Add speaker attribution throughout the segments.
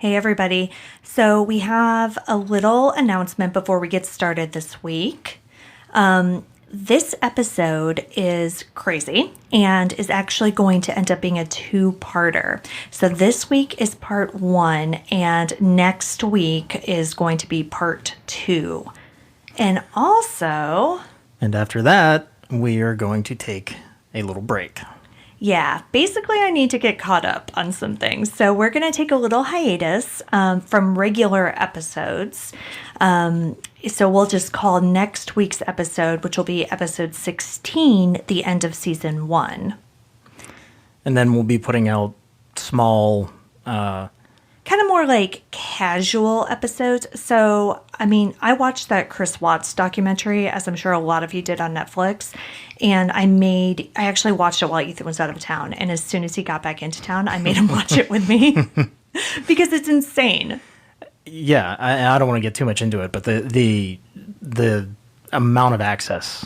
Speaker 1: Hey, everybody. So we have a little announcement before we get started this week. This episode is crazy and is actually going to end up being a two-parter. So this week is part 1 and next week is going to be part 2. And also...
Speaker 2: And after that, we are going to take a little break.
Speaker 1: Yeah, basically I need to get caught up on some things. So we're going to take a little hiatus from regular episodes. So we'll just call next week's episode, which will be episode 16, the end of season 1.
Speaker 2: And then we'll be putting out small...
Speaker 1: kind of more like casual episodes. So, I mean, I watched that Chris Watts documentary, as I'm sure a lot of you did on Netflix. And I actually watched it while Ethan was out of town. And as soon as he got back into town, I made him watch it with me because it's insane.
Speaker 2: Yeah, I don't want to get too much into it, but the amount of access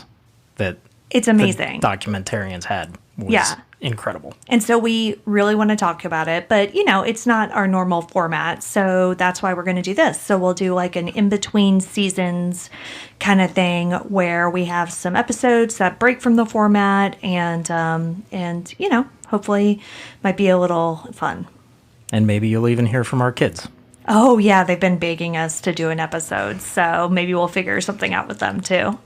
Speaker 2: that
Speaker 1: it's amazing
Speaker 2: the documentarians had was incredible.
Speaker 1: And so we really want to talk about it, but it's not our normal format. So that's why we're going to do this. So we'll do like an in-between seasons kind of thing where we have some episodes that break from the format and hopefully might be a little fun.
Speaker 2: And maybe you'll even hear from our kids.
Speaker 1: Oh yeah, they've been begging us to do an episode. So maybe we'll figure something out with them too.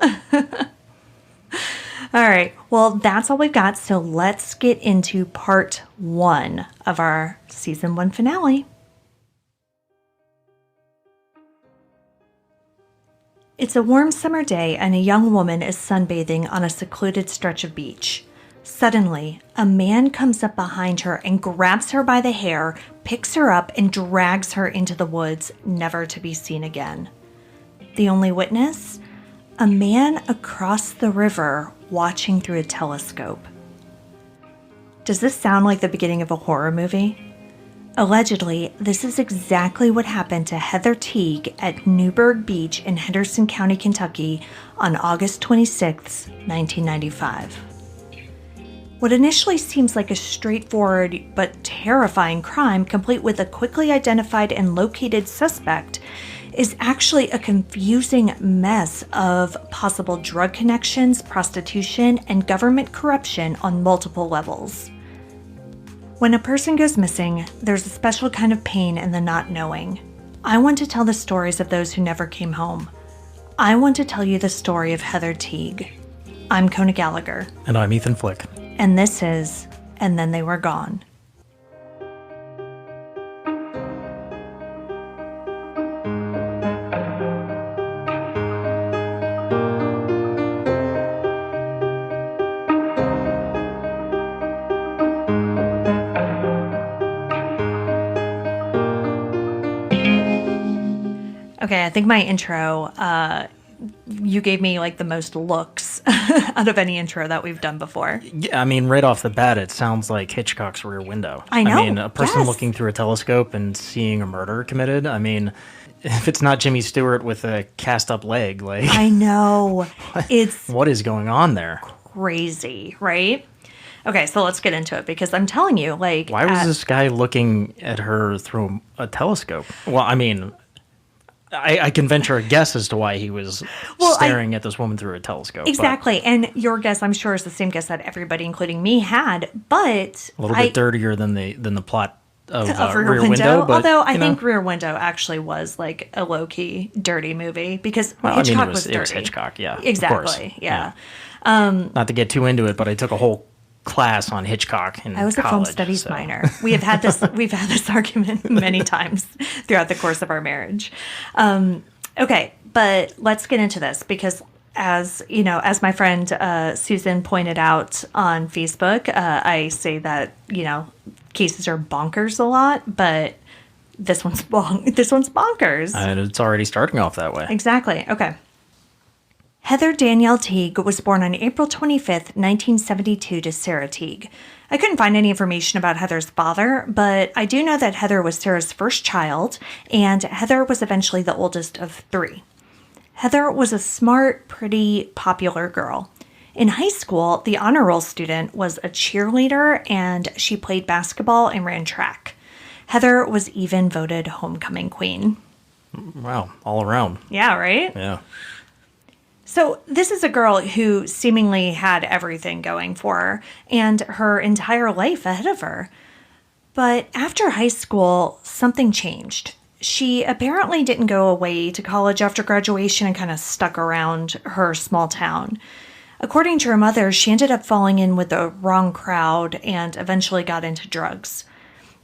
Speaker 1: All right, well, that's all we've got, so let's get into part 1 of our season 1 finale. It's a warm summer day, and a young woman is sunbathing on a secluded stretch of beach. Suddenly, a man comes up behind her and grabs her by the hair, picks her up, and drags her into the woods, never to be seen again. The only witness? A man across the river watching through a telescope. Does this sound like the beginning of a horror movie? Allegedly, this is exactly what happened to Heather Teague at Newburgh Beach in Henderson County, Kentucky on August 26, 1995. What initially seems like a straightforward but terrifying crime, complete with a quickly identified and located suspect, is actually a confusing mess of possible drug connections, prostitution, and government corruption on multiple levels. When a person goes missing, there's a special kind of pain in the not knowing. I want to tell the stories of those who never came home. I want to tell you the story of Heather Teague. I'm Kona Gallagher.
Speaker 2: And I'm Ethan Flick.
Speaker 1: And this is And Then They Were Gone. Okay, I think my intro, you gave me like the most looks out of any intro that we've done before.
Speaker 2: Yeah, I mean, right off the bat, it sounds like Hitchcock's Rear Window.
Speaker 1: I know.
Speaker 2: I mean, a person looking through a telescope and seeing a murder committed. I mean, if it's not Jimmy Stewart with a cast-up leg, like...
Speaker 1: I know.
Speaker 2: What is going on there?
Speaker 1: Crazy, right? Okay, so let's get into it because I'm telling you, like...
Speaker 2: Why was this guy looking at her through a telescope? Well, I mean... I can venture a guess as to why he was staring at this woman through a telescope.
Speaker 1: Exactly. And your guess, I'm sure, is the same guess that everybody, including me, had. But
Speaker 2: a little bit dirtier than the plot of
Speaker 1: Rear Window.
Speaker 2: But,
Speaker 1: although I think Rear Window actually was like a low-key dirty movie because Hitchcock was dirty.
Speaker 2: It was Hitchcock, yeah.
Speaker 1: Exactly, yeah.
Speaker 2: Not to get too into it, but I took a whole class on Hitchcock in
Speaker 1: I was
Speaker 2: college,
Speaker 1: a film studies minor. We've had this argument many times throughout the course of our marriage. Okay, but let's get into this because as my friend Susan pointed out on Facebook, I say that cases are bonkers a lot, but this one's bonkers.
Speaker 2: And it's already starting off that way.
Speaker 1: Exactly. Okay. Heather Danielle Teague was born on April 25th, 1972 to Sarah Teague. I couldn't find any information about Heather's father, but I do know that Heather was Sarah's first child, and Heather was eventually the oldest of 3. Heather was a smart, pretty, popular girl. In high school, the honor roll student was a cheerleader, and she played basketball and ran track. Heather was even voted homecoming queen.
Speaker 2: Wow, all around.
Speaker 1: Yeah, right?
Speaker 2: Yeah.
Speaker 1: So this is a girl who seemingly had everything going for her and her entire life ahead of her. But after high school, something changed. She apparently didn't go away to college after graduation and kind of stuck around her small town. According to her mother, she ended up falling in with the wrong crowd and eventually got into drugs.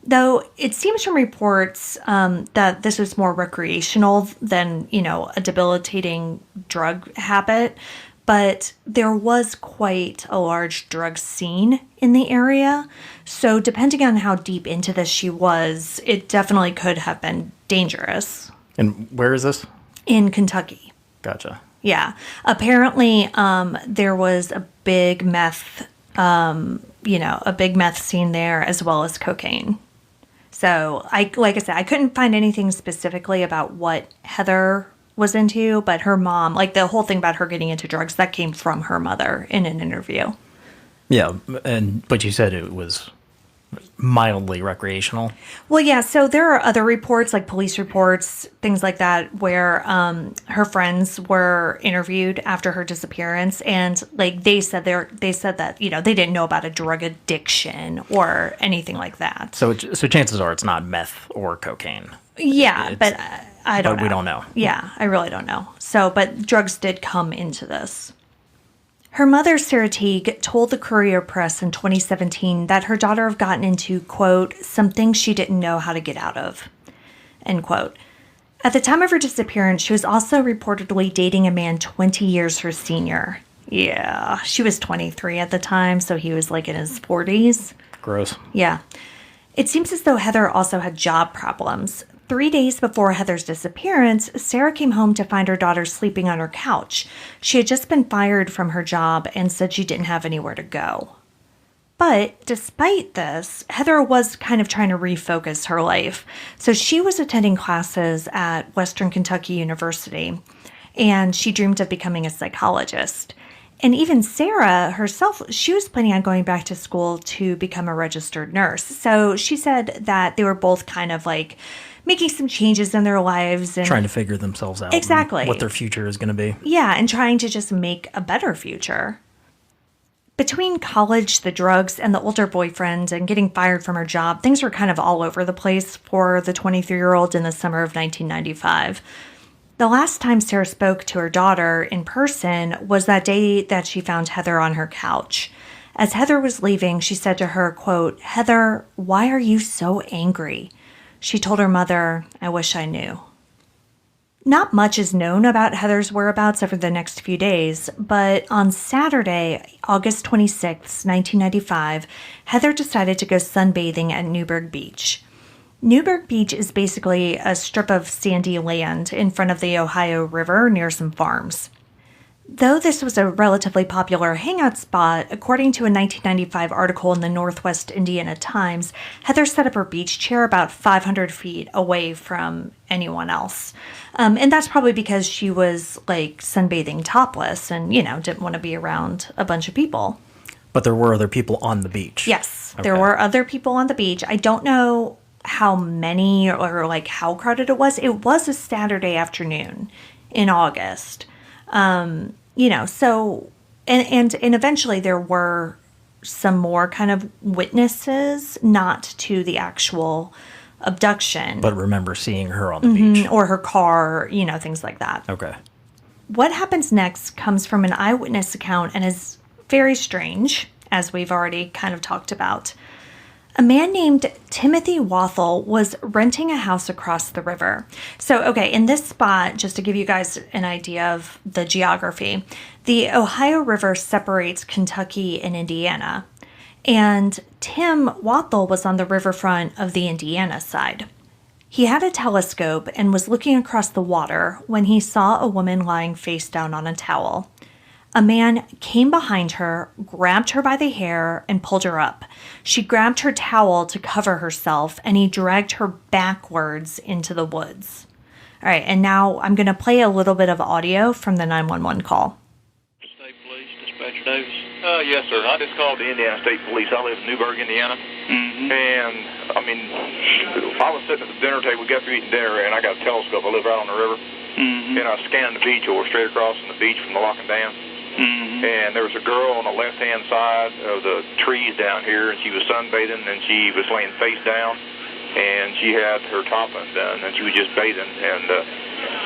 Speaker 1: Though it seems from reports that this was more recreational than, a debilitating drug habit, but there was quite a large drug scene in the area. So depending on how deep into this she was, it definitely could have been dangerous.
Speaker 2: And where is this?
Speaker 1: In Kentucky.
Speaker 2: Gotcha.
Speaker 1: Yeah. Apparently, there was a big meth, a big meth scene there as well as cocaine. So, like I said, I couldn't find anything specifically about what Heather was into, but her mom, like the whole thing about her getting into drugs, that came from her mother in an interview.
Speaker 2: Yeah, but you said it was mildly recreational.
Speaker 1: Well, yeah, so there are other reports, like police reports, things like that, where her friends were interviewed after her disappearance, and like they said that they didn't know about a drug addiction or anything like that.
Speaker 2: So chances are it's not meth or cocaine.
Speaker 1: Yeah, but I don't know.
Speaker 2: But we don't know.
Speaker 1: Yeah, I really don't know. So, but drugs did come into this. Her mother, Sarah Teague, told the Courier Press in 2017 that her daughter had gotten into, quote, some things she didn't know how to get out of, end quote. At the time of her disappearance, she was also reportedly dating a man 20 years her senior. Yeah, she was 23 at the time, so he was like in his 40s.
Speaker 2: Gross.
Speaker 1: Yeah. It seems as though Heather also had job problems. 3 days before Heather's disappearance, Sarah came home to find her daughter sleeping on her couch. She had just been fired from her job and said she didn't have anywhere to go. But despite this, Heather was kind of trying to refocus her life. So she was attending classes at Western Kentucky University, and she dreamed of becoming a psychologist. And even Sarah herself, she was planning on going back to school to become a registered nurse. So she said that they were both kind of like making some changes in their lives. And
Speaker 2: trying to figure themselves out.
Speaker 1: Exactly.
Speaker 2: What their future is going to be.
Speaker 1: Yeah, and trying to just make a better future. Between college, the drugs, and the older boyfriend, and getting fired from her job, things were kind of all over the place for the 23-year-old in the summer of 1995. The last time Sarah spoke to her daughter in person was that day that she found Heather on her couch. As Heather was leaving, she said to her, quote, Heather, why are you so angry? She told her mother, I wish I knew. Not much is known about Heather's whereabouts over the next few days, but on Saturday, August 26, 1995, Heather decided to go sunbathing at Newburgh Beach. Newburgh Beach is basically a strip of sandy land in front of the Ohio River near some farms. Though this was a relatively popular hangout spot, according to a 1995 article in the Northwest Indiana Times, Heather set up her beach chair about 500 feet away from anyone else. And that's probably because she was like sunbathing topless and, didn't want to be around a bunch of people.
Speaker 2: But there were other people on the beach.
Speaker 1: Yes,
Speaker 2: Okay.
Speaker 1: There were other people on the beach. I don't know how many or like how crowded it was. It was a Saturday afternoon in August. So, and eventually there were some more kind of witnesses, not to the actual abduction.
Speaker 2: But remember seeing her on the beach.
Speaker 1: Or her car, things like that.
Speaker 2: Okay.
Speaker 1: What happens next comes from an eyewitness account and is very strange, as we've already kind of talked about. A man named Timothy Wathel was renting a house across the river. So, okay, in this spot, just to give you guys an idea of the geography, the Ohio River separates Kentucky and Indiana. And Tim Wathel was on the riverfront of the Indiana side. He had a telescope and was looking across the water when he saw a woman lying face down on a towel. A man came behind her, grabbed her by the hair, and pulled her up. She grabbed her towel to cover herself, and he dragged her backwards into the woods. All right, and now I'm going to play a little bit of audio from the 911 call.
Speaker 3: State Police, Dispatcher Davis.
Speaker 4: Yes, sir. I just called the Indiana State Police. I live in Newburgh, Indiana.
Speaker 3: Mm-hmm.
Speaker 4: And, I was sitting at the dinner table. We got through eating dinner, and I got a telescope. I live right on the river. And I was scanning the beach over straight across from the beach from the lock and dam. And there was a girl on the left-hand side of the trees down here, and she was sunbathing, and she was laying face down, and she had her top undone, and she was just bathing. And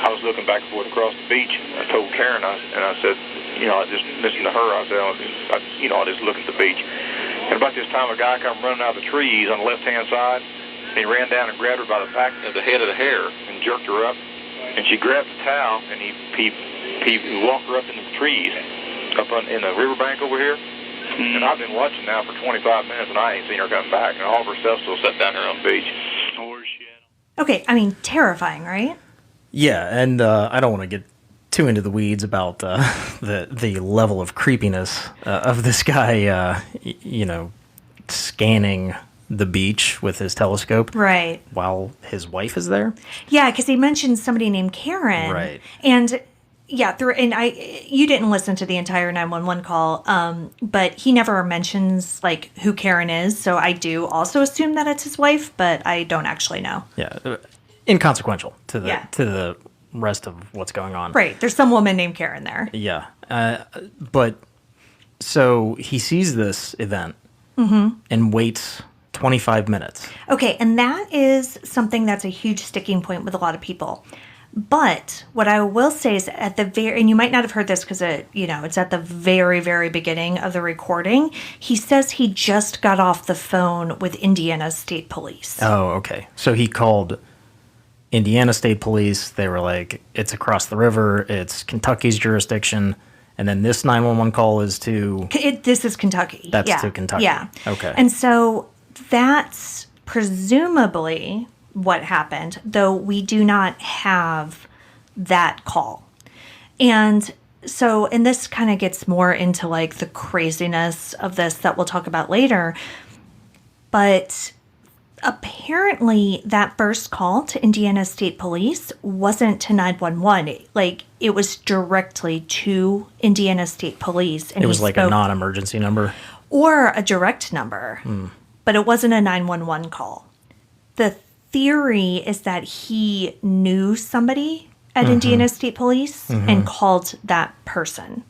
Speaker 4: I was looking back and forth across the beach. I told Karen, I said, I just listened to her. I said, I just looked at the beach. And about this time, a guy come running out of the trees on the left-hand side, and he ran down and grabbed her by the back of the head of the hair and jerked her up. And she grabbed the towel, and he walked her up into the trees up in the riverbank over here. And I've been watching now for 25 minutes, and I ain't seen her come back. And all of her stuff still sat down there on the beach.
Speaker 1: Okay, I mean, terrifying, right?
Speaker 2: Yeah, and I don't want to get too into the weeds about the level of creepiness of this guy, scanning the beach with his telescope.
Speaker 1: Right.
Speaker 2: While his wife is there.
Speaker 1: Yeah, because he mentioned somebody named Karen.
Speaker 2: Right.
Speaker 1: And yeah, you didn't listen to the entire 911 call, but he never mentions like who Karen is. So I do also assume that it's his wife, but I don't actually know.
Speaker 2: Yeah, inconsequential to the rest of what's going on.
Speaker 1: Right. There's some woman named Karen there.
Speaker 2: Yeah. But so he sees this event and waits 25 minutes. Okay,
Speaker 1: and that is something that's a huge sticking point with a lot of people. But what I will say is and you might not have heard this because it's at the very, very beginning of the recording. He says he just got off the phone with Indiana State Police.
Speaker 2: Oh, okay. So he called Indiana State Police. They were like, it's across the river. It's Kentucky's jurisdiction. And then this 911 call is to...
Speaker 1: This is Kentucky.
Speaker 2: That's to Kentucky.
Speaker 1: Yeah.
Speaker 2: Okay.
Speaker 1: And so that's presumably what happened, though we do not have that call. And so, and this kind of gets more into like the craziness of this that we'll talk about later. But apparently that first call to Indiana State Police wasn't to 911. Like, it was directly to Indiana State Police. And
Speaker 2: it was like a non-emergency number?
Speaker 1: Or a direct number. But it wasn't a 911 call. The theory is that he knew somebody at Indiana State Police and called that person.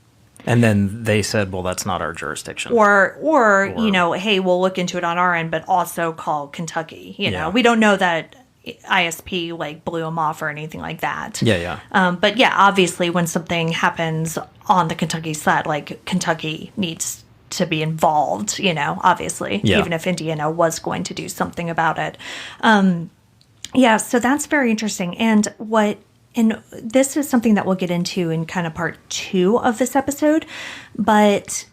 Speaker 2: And then they said, well, that's not our jurisdiction.
Speaker 1: Or hey, we'll look into it on our end, but also call Kentucky. You know, we don't know that ISP like blew him off or anything like that.
Speaker 2: Yeah.
Speaker 1: But yeah, obviously when something happens on the Kentucky side, like Kentucky needs to be involved, obviously, even if Indiana was going to do something about it. So that's very interesting. And this is something that we'll get into in kind of part 2 of this episode, but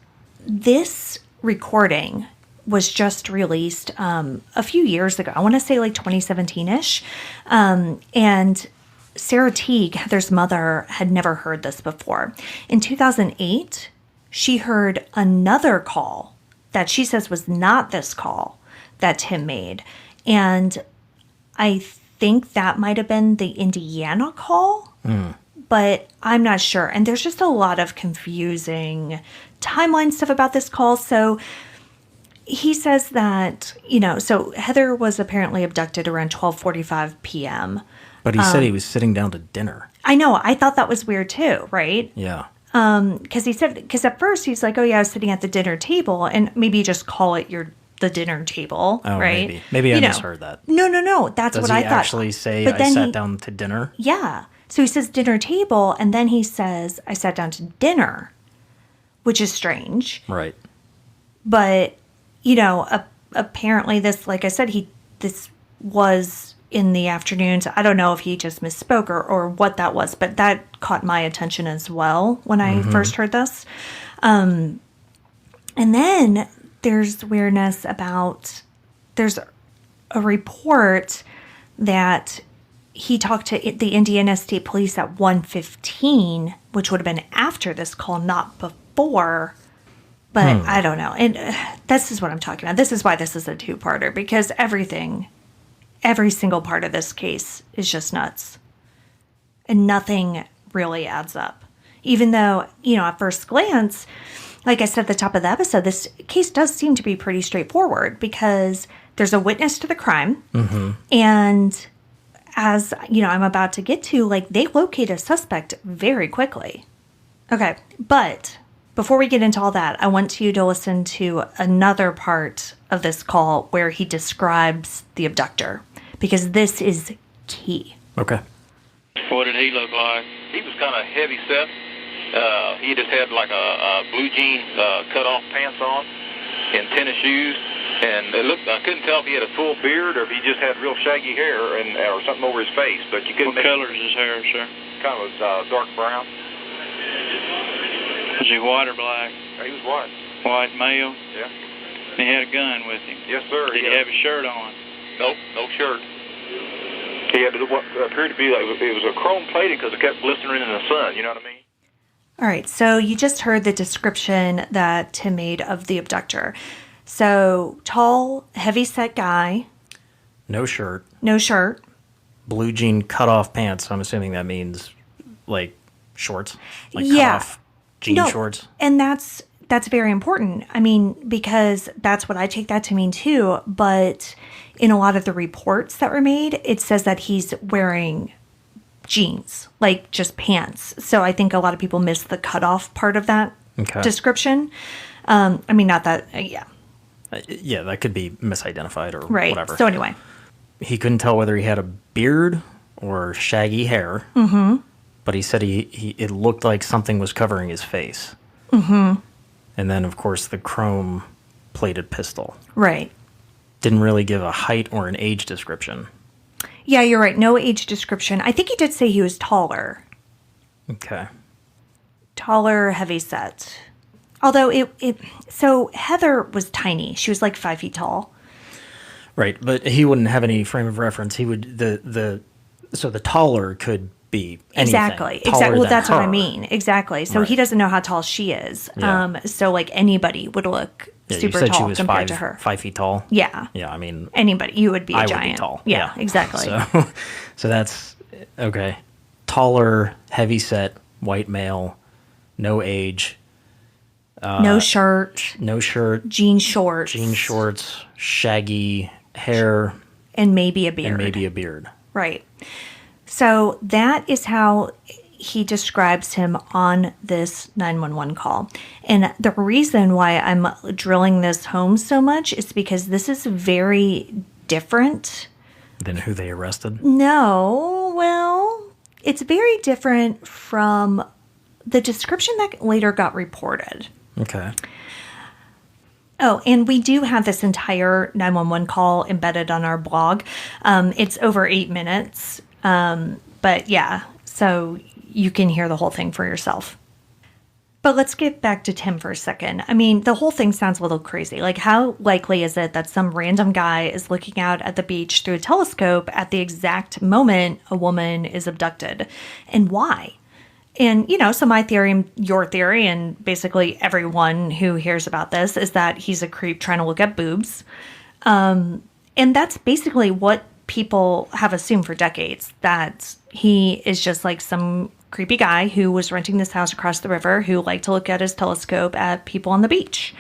Speaker 1: this recording was just released a few years ago. I want to say like 2017-ish. And Sarah Teague, Heather's mother, had never heard this before. In 2008, she heard another call that she says was not this call that Tim made. And I think that might have been the Indiana call, but I'm not sure. And there's just a lot of confusing timeline stuff about this call. So he says that, so Heather was apparently abducted around 12:45 p.m.
Speaker 2: But he said he was sitting down to dinner.
Speaker 1: I know. I thought that was weird too, right?
Speaker 2: Yeah.
Speaker 1: Because at first he's like, oh yeah, I was sitting at the dinner table, and maybe you just call it the dinner table, right?
Speaker 2: Maybe I misheard that.
Speaker 1: No. That's what I thought.
Speaker 2: Does he actually say I sat down to dinner?
Speaker 1: Yeah. So he says dinner table, and then he says I sat down to dinner, which is strange.
Speaker 2: Right.
Speaker 1: But, apparently this, like I said, this was in the afternoons. I don't know if he just misspoke or what that was, but that caught my attention as well when I first heard this. And then there's weirdness about, there's a report that he talked to the Indiana State Police at 1:15, which would have been after this call, not before. But I don't know. And this is what I'm talking about. This is why this is a 2-parter, because every single part of this case is just nuts. And nothing really adds up. Even though, at first glance, like I said at the top of the episode, this case does seem to be pretty straightforward, because There's a witness to the crime. And as, I'm about to get to, they locate a suspect very quickly. Okay, but before we get into all that, I want you to listen to another part of this call where he describes the abductor, because this is key.
Speaker 2: Okay.
Speaker 3: What did he look like?
Speaker 4: He was kind of heavy set. He just had like a blue jean cut-off pants on and tennis shoes. And I couldn't tell if he had a full beard or if he just had real shaggy hair or something over his face. But you couldn't.
Speaker 3: What color is his hair, sir?
Speaker 4: Kind of dark brown.
Speaker 3: Was he white or black?
Speaker 4: He was white.
Speaker 3: White male?
Speaker 4: Yeah.
Speaker 3: He had a gun with him?
Speaker 4: Yes, sir.
Speaker 3: Did he have his shirt on?
Speaker 4: Nope, no shirt. He had what appeared to be like it was a chrome plating because it kept glistening in the sun. You know what I mean?
Speaker 1: All right, so you just heard the description that Tim made of the abductor. So, tall, heavy-set guy.
Speaker 2: No shirt.
Speaker 1: No shirt.
Speaker 2: Blue jean cut-off pants. I'm assuming that means, shorts?
Speaker 1: Yeah.
Speaker 2: Cut-off jean shorts?
Speaker 1: And that's very important. I mean, because that's what I take that to mean, too. But in a lot of the reports that were made, it says that he's wearing jeans, just pants. So I think a lot of people miss the cutoff part of that description. Not that, yeah.
Speaker 2: Yeah, that could be misidentified or
Speaker 1: right.
Speaker 2: whatever.
Speaker 1: So anyway.
Speaker 2: He couldn't tell whether he had a beard or shaggy hair. Mm-hmm. But he said it looked like something was covering his face. Mm-hmm. And then, of course, the chrome-plated pistol.
Speaker 1: Right.
Speaker 2: Didn't really give a height or an age description.
Speaker 1: Yeah, you're right. No age description. I think he did say he was taller.
Speaker 2: Okay.
Speaker 1: Taller, heavy-set. Although so Heather was tiny. She was 5 feet tall.
Speaker 2: Right, but he wouldn't have any frame of reference. He would so the taller could be anything.
Speaker 1: Exactly. Well, that's what I mean. Exactly. So he doesn't know how tall she is.
Speaker 2: Yeah.
Speaker 1: So anybody would look super tall compared to her.
Speaker 2: 5 feet tall.
Speaker 1: Yeah.
Speaker 2: Yeah. I mean,
Speaker 1: anybody, you would be a giant.
Speaker 2: Would be tall.
Speaker 1: Yeah. Exactly.
Speaker 2: So that's okay. Taller, heavy set, white male, no age.
Speaker 1: No shirt.
Speaker 2: No shirt.
Speaker 1: Jean shorts.
Speaker 2: Shaggy hair.
Speaker 1: And maybe a beard. Right. So that is how he describes him on this 911 call. And the reason why I'm drilling this home so much is because this is very different.
Speaker 2: Than who they arrested?
Speaker 1: No. Well, it's very different from the description that later got reported.
Speaker 2: Okay.
Speaker 1: Oh, and we do have this entire 911 call embedded on our blog. It's over 8 minutes. But yeah, so you can hear the whole thing for yourself. But let's get back to Tim for a second. I mean, the whole thing sounds a little crazy. How likely is it that some random guy is looking out at the beach through a telescope at the exact moment a woman is abducted? And why? And, so my theory and your theory and basically everyone who hears about this is that he's a creep trying to look at boobs. And that's basically what people have assumed for decades, that he is just some creepy guy who was renting this house across the river who liked to look at his telescope at people on the beach.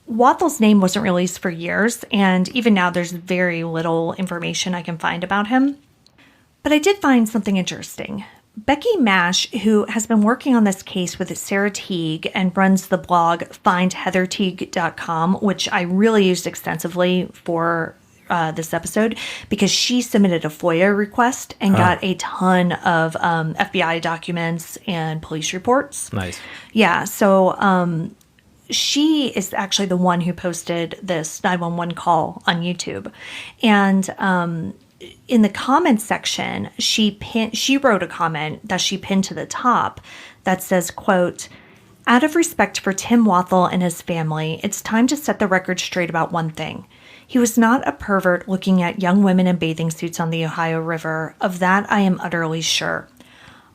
Speaker 1: Wathle's name wasn't released for years, and even now there's very little information I can find about him. But I did find something interesting. Becky Mash, who has been working on this case with Sarah Teague and runs the blog findheatherteague.com, which I really used extensively for this episode, because she submitted a FOIA request and got a ton of FBI documents and police reports.
Speaker 2: Nice.
Speaker 1: Yeah, so she is actually the one who posted this 911 call on YouTube. And in the comments section, she wrote a comment that she pinned to the top that says, quote, "Out of respect for Tim Wathle and his family, it's time to set the record straight about one thing. He was not a pervert looking at young women in bathing suits on the Ohio River. Of that, I am utterly sure.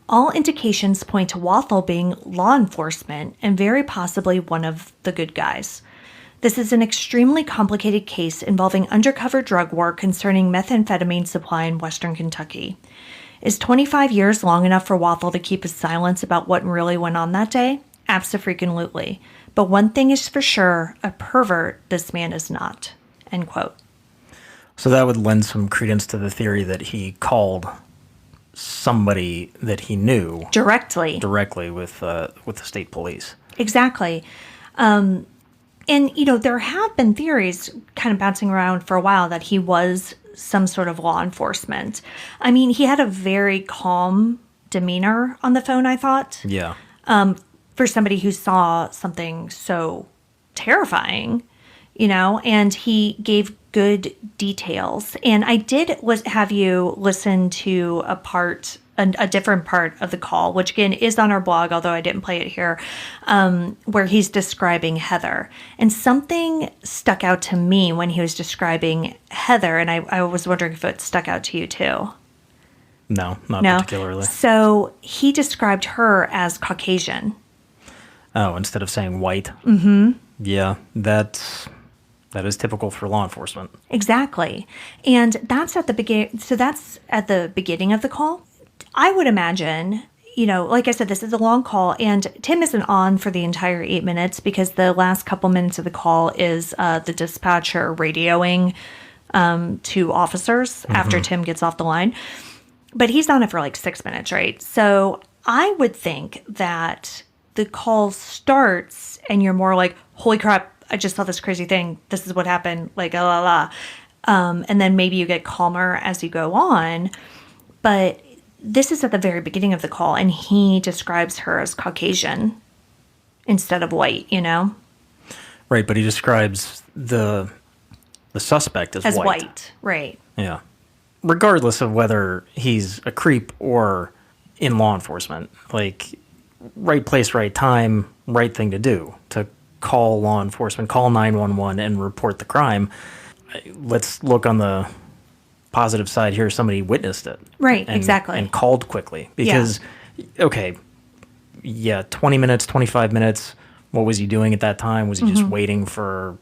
Speaker 1: All indications point to Wathle being law enforcement and very possibly one of the good guys. This is an extremely complicated case involving undercover drug war concerning methamphetamine supply in western Kentucky. Is 25 years long enough for Wathle to keep his silence about what really went on that day? Abso-freaking-lutely. But one thing is for sure, a pervert this man is not." End quote.
Speaker 2: So that would lend some credence to the theory that he called somebody that he knew
Speaker 1: Directly
Speaker 2: with the state police.
Speaker 1: Exactly. And, there have been theories kind of bouncing around for a while that he was some sort of law enforcement. I mean, he had a very calm demeanor on the phone, I thought.
Speaker 2: Yeah.
Speaker 1: For somebody who saw something so terrifying, and he gave good details. And I did have you listen to a different part of the call, which again is on our blog, although I didn't play it here, where he's describing Heather. And something stuck out to me when he was describing Heather, and I was wondering if it stuck out to you too.
Speaker 2: No, not particularly.
Speaker 1: So he described her as Caucasian.
Speaker 2: Oh, instead of saying white? Mm-hmm. Yeah, that is typical for law enforcement.
Speaker 1: Exactly. And that's at the beginning of the call. I would imagine, like I said, this is a long call, and Tim isn't on for the entire 8 minutes because the last couple minutes of the call is the dispatcher radioing to officers after Tim gets off the line. But he's on it for like 6 minutes, right? So I would think that the call starts and you're more like, holy crap, I just saw this crazy thing. This is what happened, like, la, la, la. And then maybe you get calmer as you go on. But this is at the very beginning of the call, and he describes her as Caucasian instead of white,
Speaker 2: Right, but he describes the suspect as
Speaker 1: white. Right.
Speaker 2: Yeah. Regardless of whether he's a creep or in law enforcement, like, right place, right time, right thing to do, to call law enforcement, call 911 and report the crime. Let's look on the positive side here. Somebody witnessed it.
Speaker 1: Right, exactly.
Speaker 2: And called quickly. Because, 20 minutes, 25 minutes, what was he doing at that time? Was he just waiting for...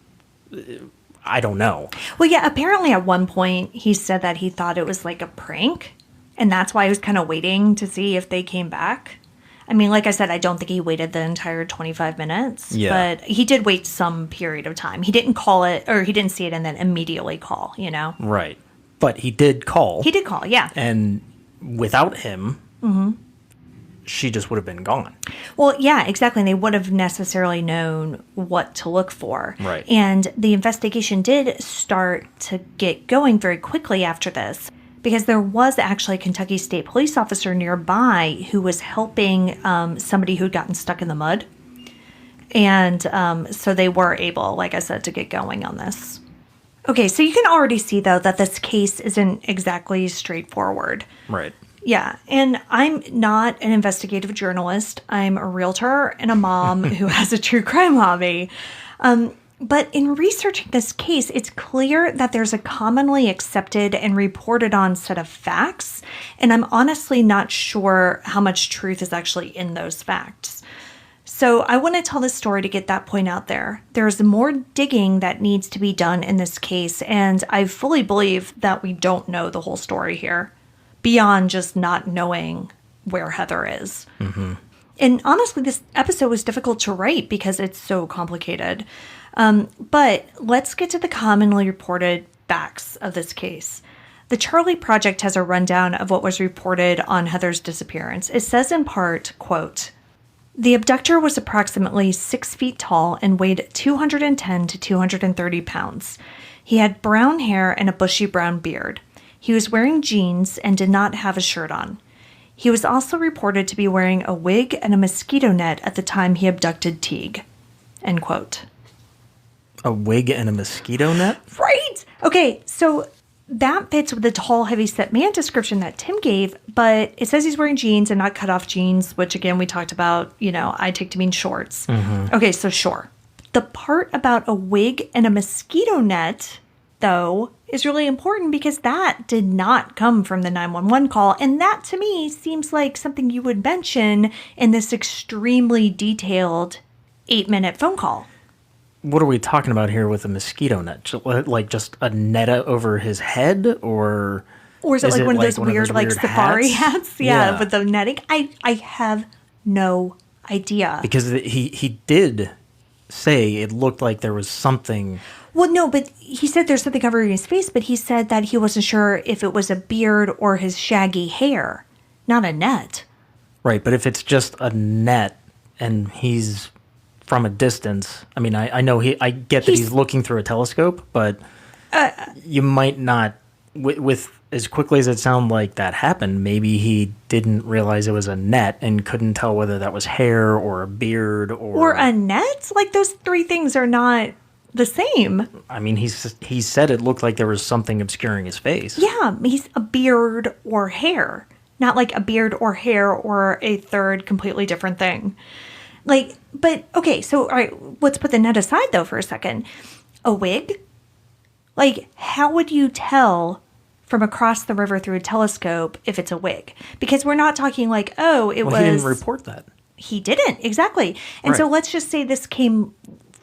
Speaker 2: I don't know.
Speaker 1: Well, yeah, apparently at one point he said that he thought it was like a prank, and that's why he was kind of waiting to see if they came back. I mean, like I said, I don't think he waited the entire 25 minutes, but he did wait some period of time. He didn't call it, or he didn't see it and then immediately call,
Speaker 2: Right. But he did call.
Speaker 1: He did call, yeah.
Speaker 2: And without him, she just would have been gone.
Speaker 1: Well, yeah, exactly. And they would have necessarily known what to look for.
Speaker 2: Right.
Speaker 1: And the investigation did start to get going very quickly after this, because there was actually a Kentucky State Police officer nearby who was helping somebody who'd gotten stuck in the mud. And so they were able, like I said, to get going on this. Okay, so you can already see, though, that this case isn't exactly straightforward.
Speaker 2: Right.
Speaker 1: Yeah, and I'm not an investigative journalist. I'm a realtor and a mom who has a true crime hobby. But in researching this case, it's clear that there's a commonly accepted and reported on set of facts, and I'm honestly not sure how much truth is actually in those facts. So I want to tell this story to get that point out there. There's more digging that needs to be done in this case, and I fully believe that we don't know the whole story here, beyond just not knowing where Heather is. Mm-hmm. And honestly, this episode was difficult to write because it's so complicated. But let's get to the commonly reported facts of this case. The Charlie Project has a rundown of what was reported on Heather's disappearance. It says in part, quote, "The abductor was approximately 6 feet tall and weighed 210 to 230 pounds. He had brown hair and a bushy brown beard. He was wearing jeans and did not have a shirt on. He was also reported to be wearing a wig and a mosquito net at the time he abducted Teague." End quote.
Speaker 2: A wig and a mosquito net?
Speaker 1: Right! Okay, so that fits with the tall, heavy-set man description that Tim gave, but it says he's wearing jeans and not cut-off jeans, which, again, we talked about, I take to mean shorts. Mm-hmm. Okay, so sure. The part about a wig and a mosquito net, though, is really important because that did not come from the 911 call, and that, to me, seems like something you would mention in this extremely detailed 8-minute phone call.
Speaker 2: What are we talking about here with a mosquito net? Like just a net over his head, or
Speaker 1: is it like one of those weird safari hats? Yeah, with the netting. I have no idea.
Speaker 2: Because he did say it looked like there was something
Speaker 1: Well, no, but he said there's something covering his face, but he said that he wasn't sure if it was a beard or his shaggy hair, not a net.
Speaker 2: Right, but if it's just a net and he's from a distance, I mean, I know I get that he's looking through a telescope, but you might not, with as quickly as it sounded like that happened, maybe he didn't realize it was a net and couldn't tell whether that was hair or a beard or
Speaker 1: a net? Like, those three things are not the same.
Speaker 2: I mean, he said it looked like there was something obscuring his face.
Speaker 1: Yeah, he's a beard or hair, not like a beard or hair or a third completely different thing. Like, but okay, so all right, let's put the net aside though for a second. A wig? Like, how would you tell from across the river through a telescope if it's a wig? Because we're not talking like, oh, it was...
Speaker 2: He didn't report that.
Speaker 1: He didn't, exactly. And so let's just say this came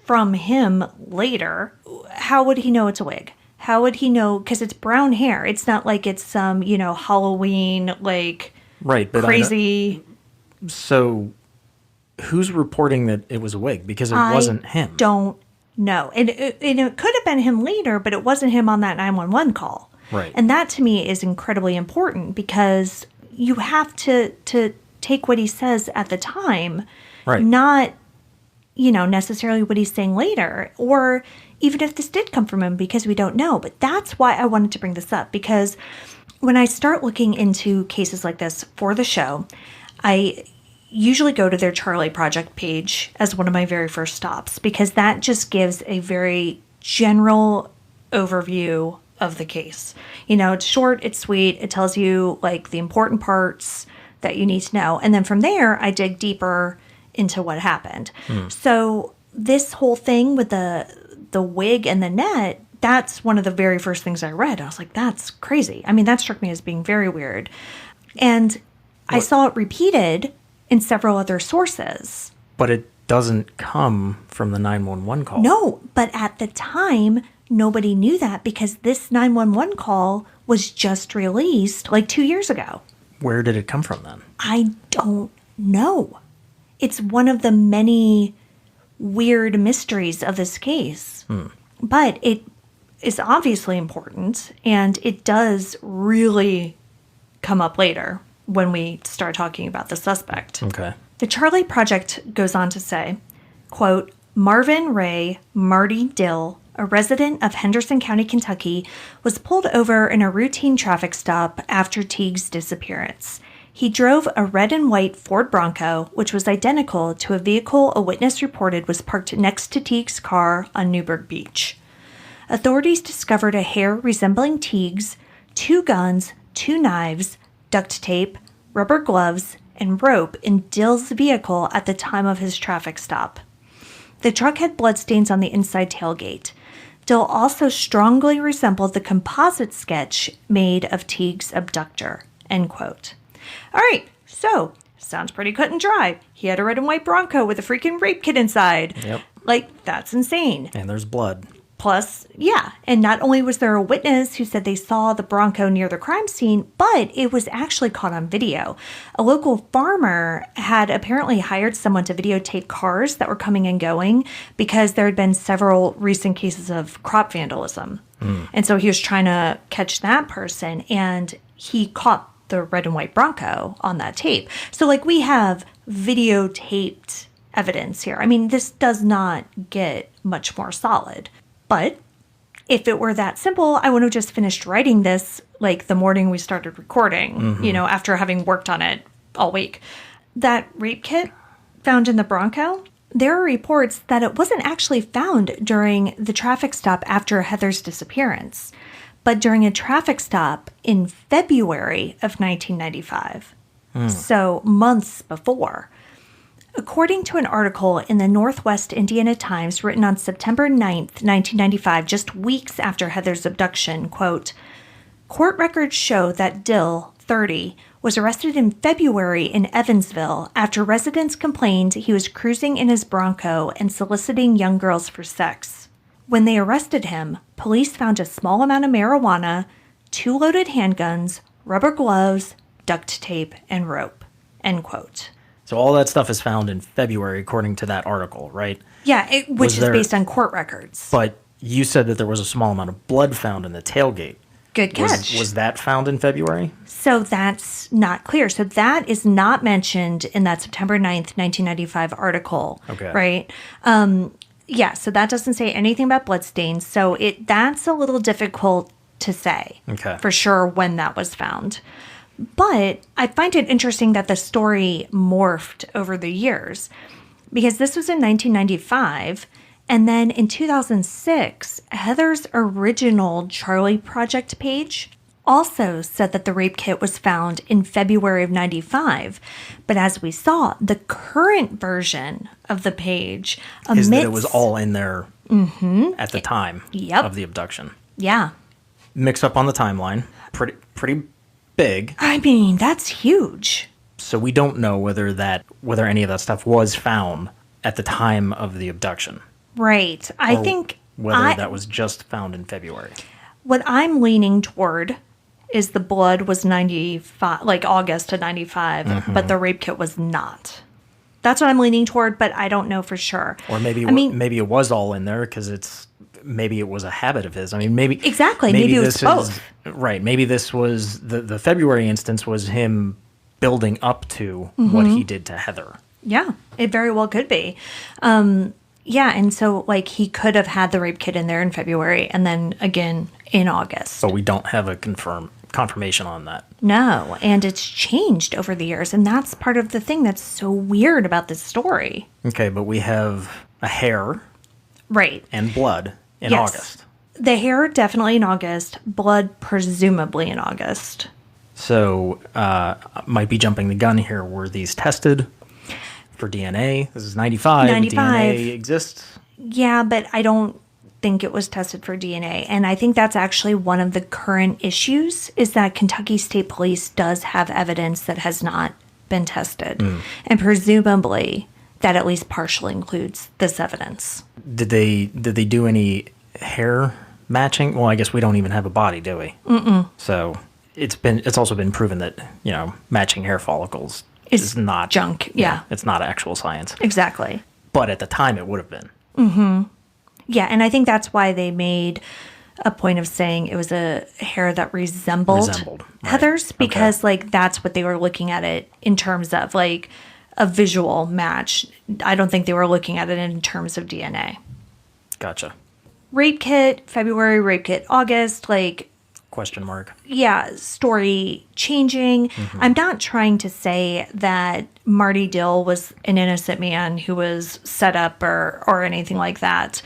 Speaker 1: from him later. How would he know it's a wig? How would he know? Because it's brown hair. It's not like it's some, Halloween, like,
Speaker 2: right, but
Speaker 1: crazy...
Speaker 2: So who's reporting that it was a wig? Because it wasn't him.
Speaker 1: Don't know. And it could have been him later, but it wasn't him on that 911 call.
Speaker 2: Right.
Speaker 1: And that to me is incredibly important because you have to take what he says at the time,
Speaker 2: right?
Speaker 1: Not, necessarily what he's saying later, or even if this did come from him, because we don't know. But that's why I wanted to bring this up, because when I start looking into cases like this for the show, I usually go to their Charlie Project page as one of my very first stops, because that just gives a very general overview of the case. It's short, it's sweet, it tells you like the important parts that you need to know. And then from there, I dig deeper into what happened. So this whole thing with the wig and the net, that's one of the very first things I read. I was like, that's crazy. I mean, that struck me as being very weird. And I saw it repeated in several other sources.
Speaker 2: But it doesn't come from the 911 call.
Speaker 1: No, but at the time, nobody knew that because this 911 call was just released like 2 years ago.
Speaker 2: Where did it come from then?
Speaker 1: I don't know. It's one of the many weird mysteries of this case. But it is obviously important, and it does really come up later when we start talking about the suspect.
Speaker 2: Okay.
Speaker 1: The Charlie Project goes on to say, quote, Marvin Ray Marty Dill, a resident of Henderson County, Kentucky, was pulled over in a routine traffic stop after Teague's disappearance. He drove a red and white Ford Bronco, which was identical to a vehicle a witness reported was parked next to Teague's car on Newburgh Beach. Authorities discovered a hair resembling Teague's, 2 guns, 2 knives, duct tape, rubber gloves, and rope in Dill's vehicle at the time of his traffic stop. The truck had bloodstains on the inside tailgate. Dill also strongly resembled the composite sketch made of Teague's abductor, end quote. All right, so, sounds pretty cut and dry. He had a red and white Bronco with a freaking rape kit inside.
Speaker 2: Yep.
Speaker 1: Like, that's insane.
Speaker 2: And there's blood.
Speaker 1: Plus, yeah, and not only was there a witness who said they saw the Bronco near the crime scene, but it was actually caught on video. A local farmer had apparently hired someone to videotape cars that were coming and going because there had been several recent cases of crop vandalism. And so he was trying to catch that person, and he caught the red and white Bronco on that tape. So, like, we have videotaped evidence here. I mean, this does not get much more solid. But if it were that simple, I would have just finished writing this like the morning we started recording, after having worked on it all week. That rape kit found in the Bronco, there are reports that it wasn't actually found during the traffic stop after Heather's disappearance, but during a traffic stop in February of 1995. So months before. According to an article in the Northwest Indiana Times written on September 9th, 1995, just weeks after Heather's abduction, quote, court records show that Dill, 30, was arrested in February in Evansville after residents complained he was cruising in his Bronco and soliciting young girls for sex. When they arrested him, police found a small amount of marijuana, 2 loaded handguns, rubber gloves, duct tape, and rope, end quote.
Speaker 2: So all that stuff is found in February, according to that article, right?
Speaker 1: Yeah, which is based on court records.
Speaker 2: But you said that there was a small amount of blood found in the tailgate.
Speaker 1: Good catch.
Speaker 2: Was that found in February?
Speaker 1: So that's not clear. So that is not mentioned in that September 9th, 1995 article.
Speaker 2: Okay.
Speaker 1: Right? Yeah, so that doesn't say anything about bloodstains. So that's a little difficult to say for sure when that was found. But I find it interesting that the story morphed over the years, because this was in 1995. And then in 2006, Heather's original Charlie Project page also said that the rape kit was found in February of 95. But as we saw, the current version of the page
Speaker 2: is that it was all in there at the time of the abduction.
Speaker 1: Yeah.
Speaker 2: Mix up on the timeline. Pretty big.
Speaker 1: I mean, that's huge.
Speaker 2: So we don't know whether any of that stuff was found at the time of the abduction.
Speaker 1: Right. I think
Speaker 2: whether that was just found in February.
Speaker 1: What I'm leaning toward is the blood was 95, like August of 95, but the rape kit was not. That's what I'm leaning toward, but I don't know for sure.
Speaker 2: Or maybe it was all in there because maybe it was a habit of his. I mean, maybe
Speaker 1: exactly. Maybe it was both.
Speaker 2: Right. Maybe this was the February instance was him building up to what he did to Heather.
Speaker 1: Yeah, it very well could be. Yeah, and so like he could have had the rape kit in there in February and then again in August.
Speaker 2: But we don't have a confirmation on that.
Speaker 1: No, and it's changed over the years, and that's part of the thing that's so weird about this story.
Speaker 2: Okay, but we have a hair.
Speaker 1: Right.
Speaker 2: And blood in August.
Speaker 1: The hair definitely in August, blood presumably in August.
Speaker 2: So, might be jumping the gun here. Were these tested for DNA? This is 95. DNA exists.
Speaker 1: Yeah, but I don't think it was tested for DNA. And I think that's actually one of the current issues is that Kentucky State Police does have evidence that has not been tested. And presumably that at least partially includes this evidence.
Speaker 2: Did they do any hair matching? Well, I guess we don't even have a body, do we? So it's also been proven that, matching hair follicles is not
Speaker 1: junk. Yeah.
Speaker 2: It's not actual science.
Speaker 1: Exactly.
Speaker 2: But at the time it would have been.
Speaker 1: Yeah, and I think that's why they made a point of saying it was a hair that resembled Heather's, because that's what they were looking at it in terms of like a visual match. I don't think they were looking at it in terms of DNA.
Speaker 2: Gotcha.
Speaker 1: Rape kit, February, rape kit, August,
Speaker 2: question mark.
Speaker 1: Yeah, story changing. I'm not trying to say that Marty Dill was an innocent man who was set up or anything like that.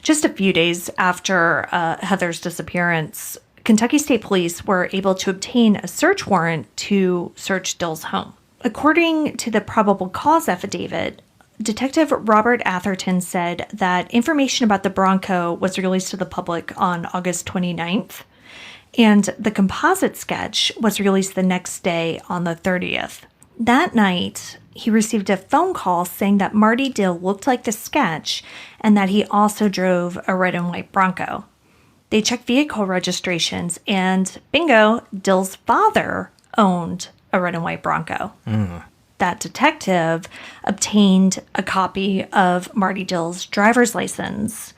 Speaker 1: Just a few days after Heather's disappearance, Kentucky State Police were able to obtain a search warrant to search Dill's home. According to the probable cause affidavit, Detective Robert Atherton said that information about the Bronco was released to the public on August 29th, and the composite sketch was released the next day on the 30th. That night, he received a phone call saying that Marty Dill looked like the sketch and that he also drove a red and white Bronco. They checked vehicle registrations and bingo, Dill's father owned a red and white Bronco. That detective obtained a copy of Marty Dill's driver's license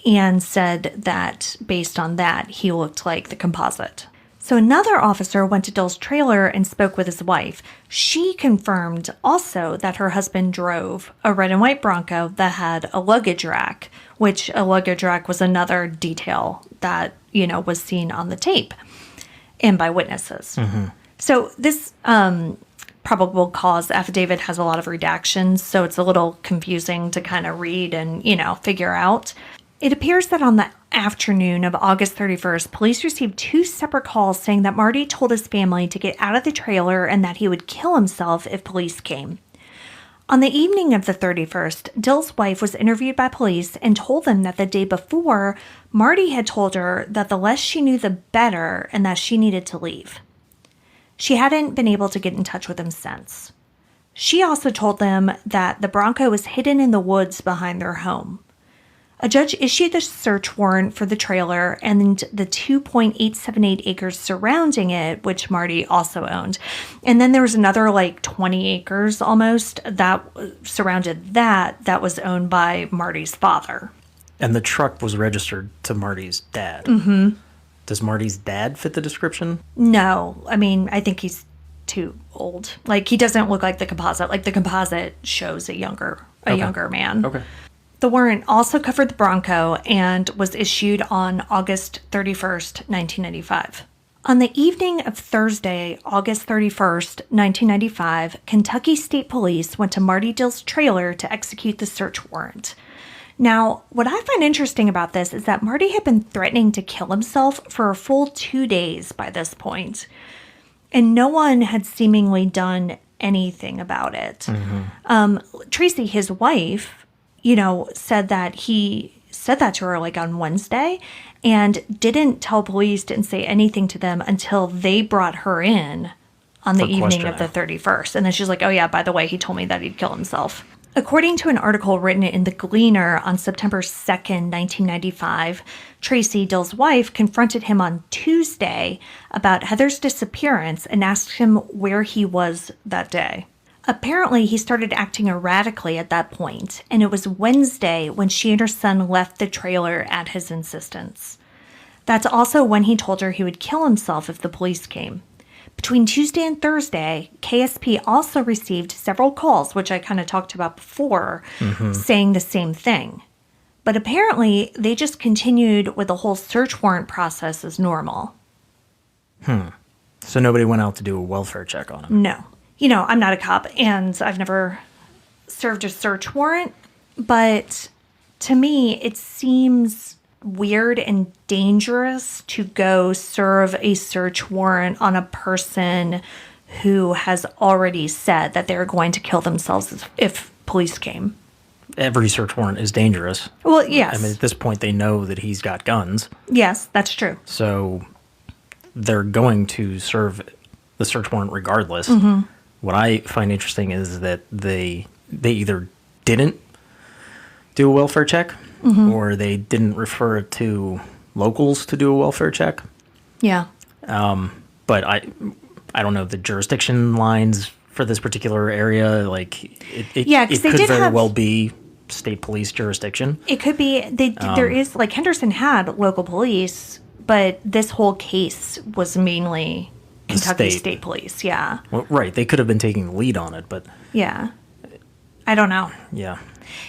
Speaker 1: and said that based on that, he looked like the composite. So another officer went to Dill's trailer and spoke with his wife. She confirmed also that her husband drove a red and white Bronco that had a luggage rack, which a luggage rack was another detail that, was seen on the tape and by witnesses. So this probable cause affidavit has a lot of redactions, so it's a little confusing to kind of read and, figure out. It appears that on the afternoon of August 31st, police received 2 separate calls saying that Marty told his family to get out of the trailer and that he would kill himself if police came. On the evening of the 31st, Dill's wife was interviewed by police and told them that the day before, Marty had told her that the less she knew, the better, and that she needed to leave. She hadn't been able to get in touch with him since. She also told them that the Bronco was hidden in the woods behind their home. A judge issued the search warrant for the trailer and the 2.878 acres surrounding it, which Marty also owned. And then there was another 20 acres almost that surrounded that was owned by Marty's father.
Speaker 2: And the truck was registered to Marty's dad. Mm-hmm. Does Marty's dad fit the description?
Speaker 1: No. I mean, I think he's too old. Like, he doesn't look like the composite. Like, the composite shows a younger man.
Speaker 2: Okay.
Speaker 1: The warrant also covered the Bronco and was issued on August 31st, 1995. On the evening of Thursday, August 31st, 1995, Kentucky State Police went to Marty Dill's trailer to execute the search warrant. Now, what I find interesting about this is that Marty had been threatening to kill himself for a full 2 days by this point, and no one had seemingly done anything about it. Mm-hmm. Tracy, his wife, said that he said that to her like on Wednesday and didn't tell police, didn't say anything to them until they brought her in on the evening of the 31st. And then she's like, oh yeah, by the way, he told me that he'd kill himself. According to an article written in The Gleaner on September 2nd, 1995, Tracy, Dill's wife, confronted him on Tuesday about Heather's disappearance and asked him where he was that day. Apparently, he started acting erratically at that point, and it was Wednesday when she and her son left the trailer at his insistence. That's also when he told her he would kill himself if the police came. Between Tuesday and Thursday, KSP also received several calls, which I kind of talked about before, saying the same thing. But apparently, they just continued with the whole search warrant process as normal.
Speaker 2: So nobody went out to do a welfare check on him?
Speaker 1: No. I'm not a cop, and I've never served a search warrant, but to me, it seems weird and dangerous to go serve a search warrant on a person who has already said that they're going to kill themselves if police came.
Speaker 2: Every search warrant is dangerous.
Speaker 1: Well, yes.
Speaker 2: I mean, at this point, they know that he's got guns.
Speaker 1: Yes, that's true.
Speaker 2: So they're going to serve the search warrant regardless. Mm-hmm. What I find interesting is that they either didn't do a welfare check or they didn't refer it to locals to do a welfare check.
Speaker 1: Yeah.
Speaker 2: But I don't know the jurisdiction lines for this particular area. Like it could very well be state police jurisdiction.
Speaker 1: It could be. There is, like, Henderson had local police, but this whole case was mainly Kentucky State Police, yeah.
Speaker 2: Well, right. They could have been taking the lead on it, but...
Speaker 1: Yeah. I don't know.
Speaker 2: Yeah.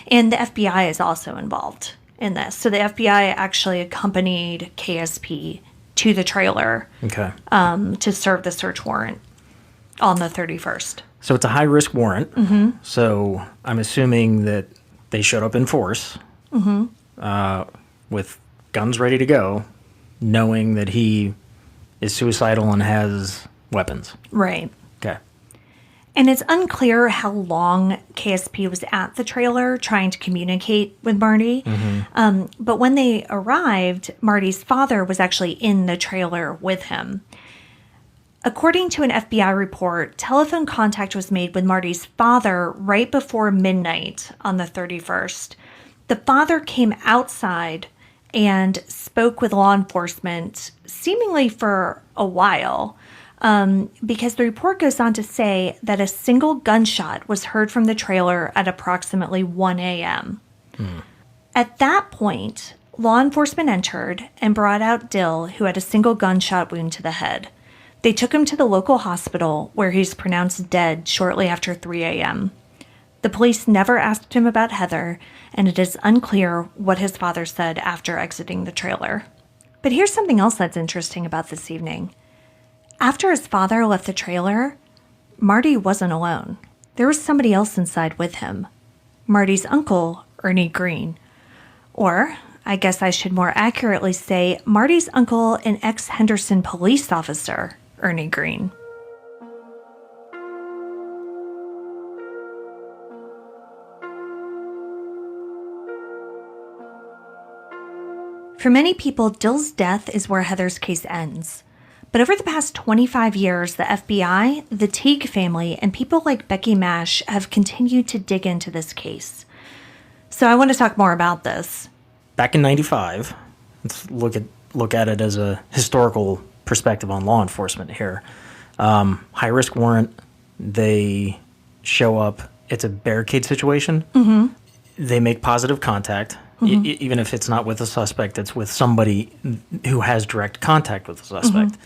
Speaker 1: And the FBI is also involved in this. So the FBI actually accompanied KSP to the trailer to serve the search warrant on the 31st.
Speaker 2: So it's a high-risk warrant. Mm-hmm. So I'm assuming that they showed up in force with guns ready to go, knowing that he is suicidal and has weapons.
Speaker 1: Right.
Speaker 2: Okay.
Speaker 1: And it's unclear how long KSP was at the trailer trying to communicate with Marty. Mm-hmm. But when they arrived, Marty's father was actually in the trailer with him. According to an FBI report, telephone contact was made with Marty's father right before midnight on the 31st. The father came outside and spoke with law enforcement seemingly for a while, because the report goes on to say that a single gunshot was heard from the trailer at approximately 1 a.m. At that point, law enforcement entered and brought out Dill, who had a single gunshot wound to the head. They took him to the local hospital, where he's pronounced dead shortly after 3 a.m. The police never asked him about Heather, and it is unclear what his father said after exiting the trailer. But here's something else that's interesting about this evening. After his father left the trailer, Marty wasn't alone. There was somebody else inside with him. Marty's uncle, Ernie Green. Or, I guess I should more accurately say, Marty's uncle and ex-Henderson police officer, Ernie Green. For many people, Dill's death is where Heather's case ends. But over the past 25 years, the FBI, the Teague family, and people like Becky Mash have continued to dig into this case. So I want to talk more about this.
Speaker 2: Back in 95, let's look at it as a historical perspective on law enforcement here. High-risk warrant, they show up. It's a barricade situation. Mm-hmm. They make positive contact. Even if it's not with a suspect, it's with somebody who has direct contact with the suspect.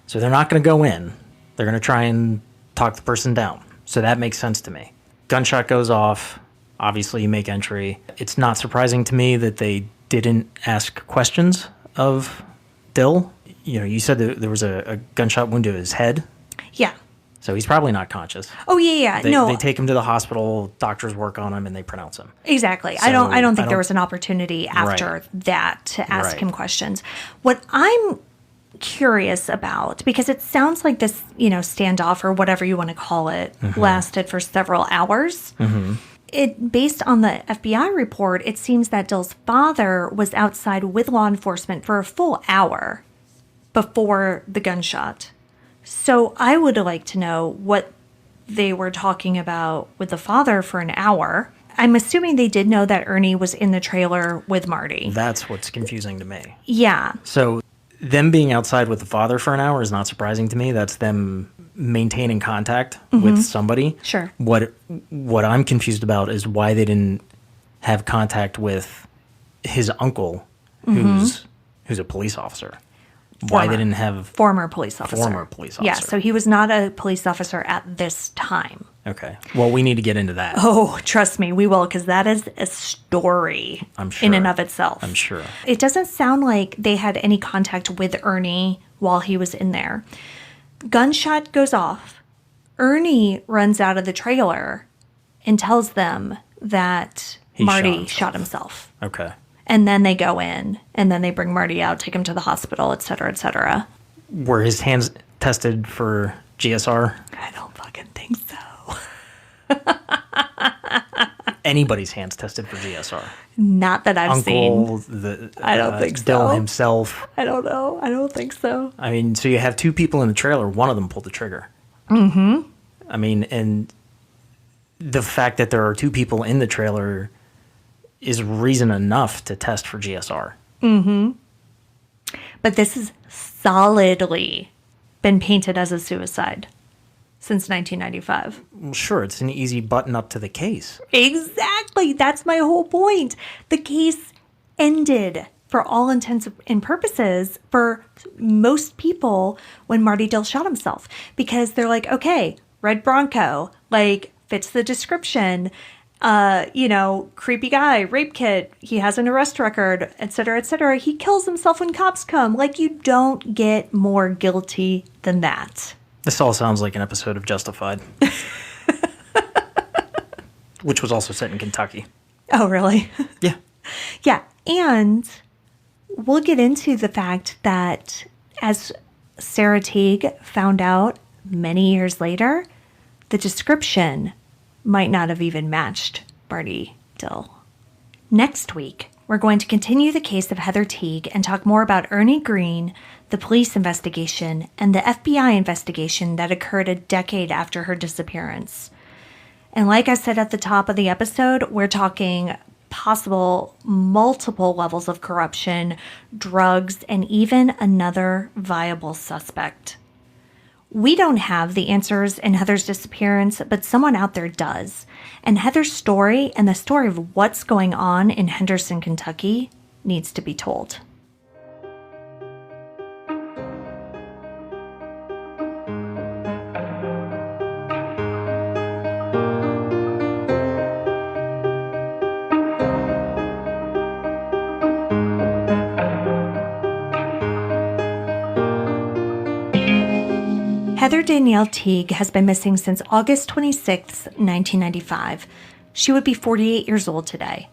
Speaker 2: So they're not going to go in. They're going to try and talk the person down. So that makes sense to me. Gunshot goes off. Obviously, you make entry. It's not surprising to me that they didn't ask questions of Dill. You said that there was a gunshot wound to his head.
Speaker 1: Yeah.
Speaker 2: So he's probably not conscious.
Speaker 1: Oh, yeah.
Speaker 2: They take him to the hospital, doctors work on him, and they pronounce him.
Speaker 1: Exactly.
Speaker 2: So
Speaker 1: I don't think there was an opportunity after that to ask him questions. What I'm curious about, because it sounds like this, standoff or whatever you want to call it, lasted for several hours. Based on the FBI report, it seems that Dill's father was outside with law enforcement for a full hour before the gunshot. So I would like to know what they were talking about with the father for an hour. I'm assuming they did know that Ernie was in the trailer with Marty.
Speaker 2: That's what's confusing to me.
Speaker 1: Yeah.
Speaker 2: So them being outside with the father for an hour is not surprising to me. That's them maintaining contact with somebody.
Speaker 1: Sure.
Speaker 2: What I'm confused about is why they didn't have contact with his uncle, who's a police officer. Why they didn't have...
Speaker 1: Former police officer.
Speaker 2: Former police officer.
Speaker 1: Yeah, so he was not a police officer at this time.
Speaker 2: Okay. Well, we need to get into that.
Speaker 1: Oh, trust me, we will, because that is a story
Speaker 2: I'm sure.
Speaker 1: in and of itself.
Speaker 2: I'm sure.
Speaker 1: It doesn't sound like they had any contact with Ernie while he was in there. Gunshot goes off. Ernie runs out of the trailer and tells them that Marty shot himself.
Speaker 2: Okay.
Speaker 1: And then they go in, and then they bring Marty out, take him to the hospital, et cetera, et cetera.
Speaker 2: Were his hands tested for GSR?
Speaker 1: I don't fucking think so.
Speaker 2: Anybody's hands tested for GSR?
Speaker 1: Not that I've seen.
Speaker 2: I don't think so. Dill himself.
Speaker 1: I don't know. I don't think so.
Speaker 2: I mean, so you have two people in the trailer. One of them pulled the trigger. Mm-hmm. I mean, and the fact that there are two people in the trailer is reason enough to test for GSR.
Speaker 1: Mm-hmm. But this has solidly been painted as a suicide since 1995.
Speaker 2: Well, sure, it's an easy button up to the case.
Speaker 1: Exactly. That's my whole point. The case ended, for all intents and purposes, for most people when Marty Dill shot himself. Because they're like, okay, red Bronco, fits the description. Creepy guy, rape kit, he has an arrest record, et cetera, et cetera. He kills himself when cops come. You don't get more guilty than that.
Speaker 2: This all sounds like an episode of Justified. Which was also set in Kentucky.
Speaker 1: Oh, really?
Speaker 2: Yeah.
Speaker 1: Yeah, and we'll get into the fact that, as Sarah Teague found out many years later, the description might not have even matched Marty Dill. Next week, we're going to continue the case of Heather Teague and talk more about Ernie Green, the police investigation, and the FBI investigation that occurred a decade after her disappearance. And like I said at the top of the episode, we're talking possible multiple levels of corruption, drugs, and even another viable suspect. We don't have the answers in Heather's disappearance, but someone out there does. And Heather's story and the story of what's going on in Henderson, Kentucky needs to be told. Heather Danielle Teague has been missing since August 26, 1995. She would be 48 years old today.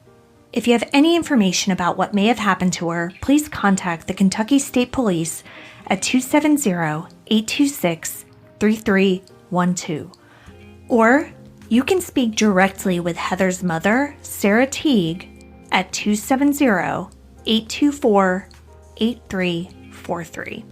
Speaker 1: If you have any information about what may have happened to her, please contact the Kentucky State Police at 270-826-3312. Or you can speak directly with Heather's mother, Sarah Teague, at 270-824-8343.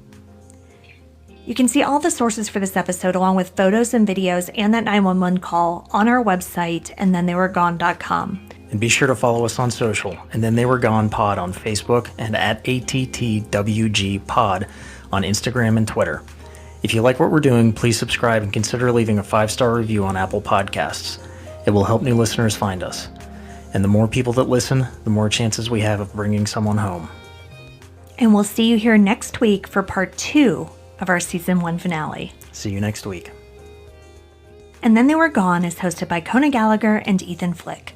Speaker 1: You can see all the sources for this episode along with photos and videos and that 911 call on our website, andthentheyweregone.com.
Speaker 2: And be sure to follow us on social, And Then They Were Gone Pod on Facebook and at ATTWG Pod on Instagram and Twitter. If you like what we're doing, please subscribe and consider leaving a 5-star review on Apple Podcasts. It will help new listeners find us. And the more people that listen, the more chances we have of bringing someone home.
Speaker 1: And we'll see you here next week for part 2 of our season 1 finale.
Speaker 2: See you next week.
Speaker 1: And Then They Were Gone is hosted by Kona Gallagher and Ethan Flick.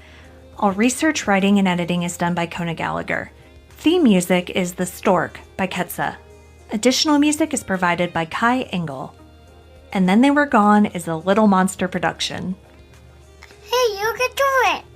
Speaker 1: All research, writing, and editing is done by Kona Gallagher. Theme music is The Stork by Ketsa. Additional music is provided by Kai Engel. And Then They Were Gone is a Little Monster production.
Speaker 5: Hey, you can do it!